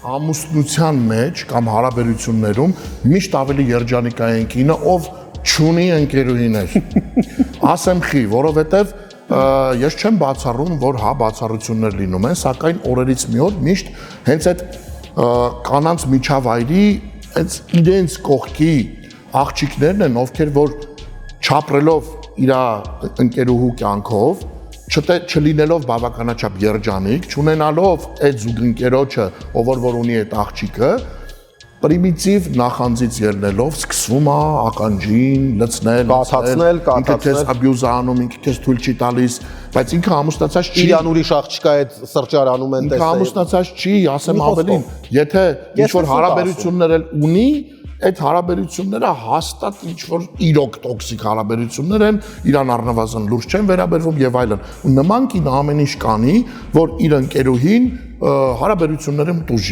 ամուսնության մեջ կամ հարաբերություններում միշտ ավելի երջանիկային կինը, ով չունի ընկերուհիներ։ Ասեմ խի, որովհետև ես չեմ բացառում, որ հա բացառություններ լինում են, սակայն օրերից մի օր միշտ հենց այդ կանանց միջավայրի այս իրենց կողքի աղջիկներն են, ովքեր որ չապրելով իր ընկերուհու կյանքով, չլինելով բավականաչափ երջանիկ, չունենալով այդ զուգընկերոջը, ով որ ունի այդ աղջիկը, պրիմիտիվ նախանձից ելնելով սկսվում է ականջին լցնել, կաթացնել, ինքը քեզ abuse անում, ինքը քեզ թույլ չի տալիս, բայց ինքը ամուսնացած չի, իրան ուրիշ աղջկա այդ սրճարանում են տեսել, ինքը ամուսնացած չի, ասեմ ավելին, եթե ինչ-որ հարաբերություններ էլ ունի, այդ հարաբերությունները հաստատ ինչ-որ իրոք տոքսիկ հարաբերություններ են, իրան առնվազն լուրջ չեն վերաբերվում եւ այլն։ Ու նման կին ամեն ինչ կանի, որ իր ընկերուհին հարաբերությունները մտուժի։